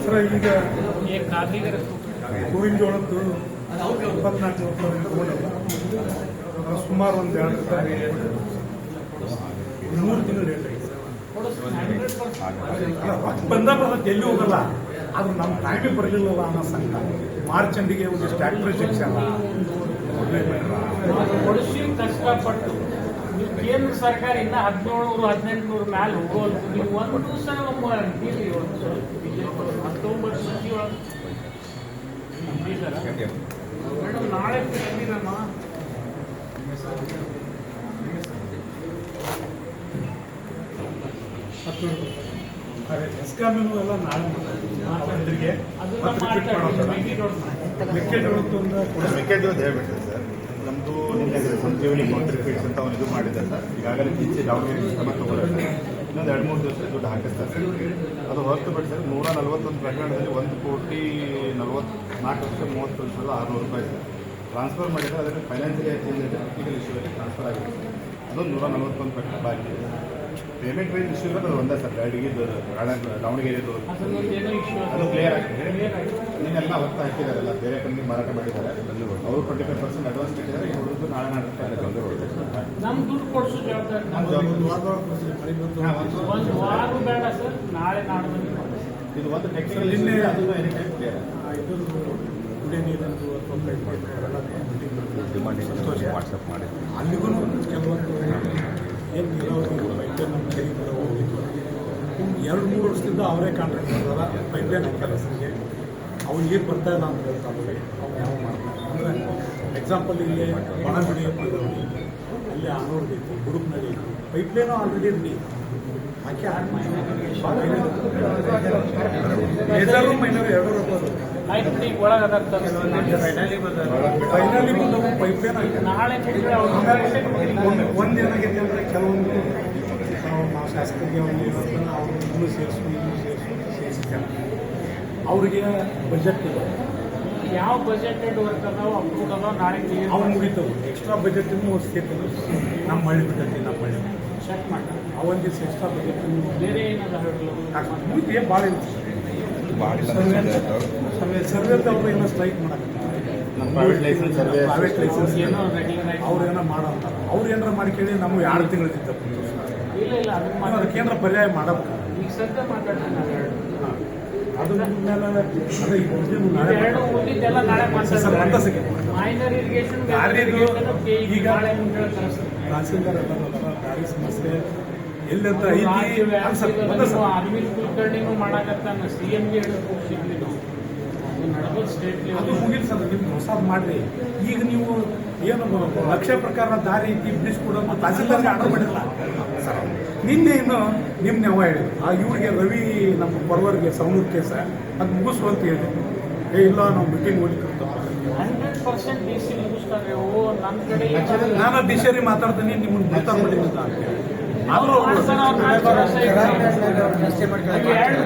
sir ಈಗ ಹೂವಿನ ಜೋಳದ್ದು 24 ಸುಮಾರು ಒಂದು 2 ತಿಂಗಳು ಲೇಟ್ ಆಗಿದೆ ಬಂದಾಗ ಎಲ್ಲಿ ಹೋಗಲ್ಲ ಆದ್ರೆ ನಮ್ಮ ಟೈಮಿಗೆ ಬರಲಿಲ್ಲಲ್ಲ ಅನ್ನೋ ಸಂಘ ಮಾರ್ಚ್ ಎಂಡಿಗೆ ಒಂದಿಷ್ಟು ಟ್ಯಾಕ್ಟ್ರಿ ಶಿಕ್ಷಣ ಕಷ್ಟಪಟ್ಟು ಕೇಂದ್ರ ಸರ್ಕಾರ ಇನ್ನ 1700-1800 ಮ್ಯಾಲೆ ಹೋಗೋದು ನೀವು ಒಂದು ದಿವಸ ಅಕ್ಟೋಬರ್ ಮೇಡಮ್ ನಾಳೆ ಬಂದಿರಮ್ಮ ಎಸ್ಕಾಮಿನೂ ಎಲ್ಲ ನಾಳೆ ಮೆಕ್ಕೆಜೋಳದ ಹೇಳ್ಬಿಟ್ರೆ ಸರ್ ನಮ್ಮದು ನಿನ್ನೆ ಸಂಜೀವನಿ ಕಾಂಟ್ರಿಬ್ಯೂಟ್ಸ್ ಅಂತ ಅವನು ಇದು ಮಾಡಿದ್ದಾರೆ ಸರ್ ಈಗಾಗಲೇ ಈಚೆ ದಾವಣಗೆರೆ ಕ್ರಮ ತಗೊಂಡಿದ್ದಾರೆ ಇನ್ನೊಂದು 2-3 ದಿವಸ ದುಡ್ಡು ಹಾಕಿಸ್ತಾರೆ ಸರ್ ಅದು ಹೊರತು ಬಿಟ್ಟು ಸರ್ 141 ಪ್ರಕರಣದಲ್ಲಿ 1,44,30,600 ರೂಪಾಯಿ ಸರ್ ಟ್ರಾನ್ಸ್ಫರ್ ಮಾಡಿದರೆ ಅದಕ್ಕೆ ಫೈನಾನ್ಷಿಯಲ್ ಚೇಂಜ್ ಟೆಕ್ನಿಕಲ್ ಇಶ್ಯೂಗೆ ಟ್ರಾನ್ಸ್ಫರ್ ಆಗಿದೆ ಅದೊಂದು 141 ಪ್ರಕರಣ ಬಾಕಿ ಪೇಮೆಂಟ್ ವೈಸ್ ಇಶ್ಯೂ ಇರೋದು ಅದು ಒಂದೇ ಸರ್ ಗಾಡಿಗೆ ದಾವಣಗೆರೆದು ಅದು ಕ್ಲಿಯರ್ ಆಗಿದೆ ನೀನೆಲ್ಲ ಹೊತ್ತು ಹಾಕಿದಾರಲ್ಲ ಬೇರೆ ಕಂಪ್ನಿ ಮಾರಾಟ ಮಾಡಿದ್ದಾರೆ ಅವರು 25% ಅಡ್ವಾನ್ಸ್ ಕೊಟ್ಟಿದ್ದಾರೆ ಈ ಹುಡುಗರು ನಾಳೆ ನಮ್ಮ ದುಡ್ಡು ಕೊಡಿಸೋ ಜವಾಬ್ದಾರಿ ಒಂದು ವಾರ ಬೇಡ ಸರ್ ನಾಳೆ ನಾಡ್ದು ಇದು ಒಂದು ಟೆಕ್ನಿಕಲ್ ಕ್ಲಿಯರ್ ವಾಟ್ಸಪ್ ಮಾಡಿ ಅಲ್ಲಿಗೂ ಕೆಲವೊಂದು ಏನು ಎರಡು ಮೂರು ವರ್ಷದಿಂದ ಅವರೇ ಕಾಂಟ್ರಾಕ್ಟ್ ಮಾಡ್ದಾರ ಪೈಪ್ಲೈನ್ ಕೆಲಸಕ್ಕೆ ಅವ್ರು ಏನು ಬರ್ತಾ ಇಲ್ಲ ಅಂತ ಹೇಳ್ತಾರೆ ಅವ್ರು ಯಾವ ಮಾಡ್ತಾರೆ ಅಂದರೆ ಎಕ್ಸಾಂಪಲ್ ಇಲ್ಲಿ ಬಣಗುಡಿ ಅಲ್ಲಿ ಆನೂರ್ದು ಇತ್ತು ಗುಡುಪ್ನಳ್ಳಿ ಇತ್ತು ಪೈಪ್ಲೈನು ಆಲ್ರೆಡಿ ರೆಡಿ ಹಾಕಿ ಮೇಜರು ಮೈನರ್ 2 ಫೈನಲಿ ಬಂದವು ಪೈಪ್ಲೈನ್ ನಾಳೆ ಒಂದೇನಾಗೈತೆ ಅಂದರೆ ಕೆಲವೊಂದು ನಾವು ಶಾಸಕರಿಗೆ ಅವ್ರಿಗೆ ಅವ್ರು ಇನ್ನೂ ಸೇರಿಸಿದ್ದಾರೆ ಅವ್ರಿಗೆ ಬಜೆಟ್ ಇದೆ ಯಾವ ಬಜೆಟೆಡ್ ವರ್ಕ್ ಅದಾವ ಅಪ್ರೂವ್ ಅದಾವ ನಾಳೆ ಅವ್ರು ಮುಗಿತವು ಎಕ್ಸ್ಟ್ರಾ ಬಜೆಟ್ ಸೇರ್ತದೆ ನಮ್ಮ ಹಳ್ಳಿ ಬಿಟ್ಟೈತಿ ನಮ್ಮ ಹಳ್ಳಿ ಚೆಕ್ ಮಾಡಿ ಅವೊಂದು ದಿವಸ ಎಕ್ಸ್ಟ್ರಾ ಬಜೆಟ್ ಬೇರೆ ಏನಾದ್ರು ಮುಗಿತು ಏನು ಭಾಳ ಸರ್ವೆ ಅವ್ರು ಏನೋ strike private license private license ಏನೋ ರೆಗ್ಯುಲರ್ ಅವ್ರು ಏನೋ ಮಾಡೋ ಅಂತಾರೆ ಅವ್ರು ಏನಾರ ಮಾಡಿ ಕೇಳಿ ನಮ್ಗೆ 2 ತಿಂಗಳಿದ್ದ ಇಲ್ಲ ಅದಕ್ಕೆ ಏನಾರ ಪರ್ಯಾಯ ಮಾಡಬೇಕು ಈಗ ಸದ್ಯ ಮಾತಾಡ್ತೀನಿ ಅದು ಮೇಲೆ ಎರಡು ಉಳಿದಿದ್ದೆಲ್ಲ ನಾಳೆ ಮಾತಾಡ್ತಾರೆ ಮೈನರ್ ಇರಿಗೇಷನ್ ಈಗ ತಹಸೀಲ್ದಾರ್ ಎಲ್ಲ ದಾರಿ ಸಮಸ್ಯೆ ಎಲ್ಲಂತ ಅರವಿಂದ್ ಕುಲಕರ್ಣಿನೂ ಮಾಡಕತ್ತಾನ CMಗೆ ಹೇಳಿದ್ವಿ ನಾವು ನಡೆದು ಸ್ಟೇಟ್ ಅದು ಮುಗಿಲ್ ಸರ್ ನಿಮ್ಗೆ ಹೊಸದು ಮಾಡಿರಿ ಈಗ ನೀವು ಏನು ಲಕ್ಷ್ಯ ಪ್ರಕಾರ ದಾರಿ ಬಿಡಿಸ್ಕೊಡೋ ತಹಸೀಲ್ದಾರ್ಗೆ ಆರ್ಡರ್ ಮಾಡಿಲ್ಲ ಸರ್ ನಿನ್ನೆ ಇನ್ನು ನಿಮ್ಮ ನೆವ ಹೇಳಿ ಆ ಇವ್ರಿಗೆ ರವಿ ನಮ್ಮ ಪರ್ವರ್ಗೆ ಸೌನೂರು ಕೇಸ ಅದು ಮುಗಿಸುವಂತ ಹೇಳಿ ಇಲ್ಲ ನಾವು ಮೀಟಿಂಗ್ ಹೋಗ್ಲಿಕ್ಕೆ 100% DC ಮುಗಿಸ್ತಾರೆ ಓ ನನ್ನ ಕಡೆ ನಾನು ಡಿಶರಿ ಮಾತಾಡ್ತೀನಿ ನಿಮ್ಮನ್ನು ಮಾತಾಡ್ಬಿಡಿ ಅಂತ ಆದರೂ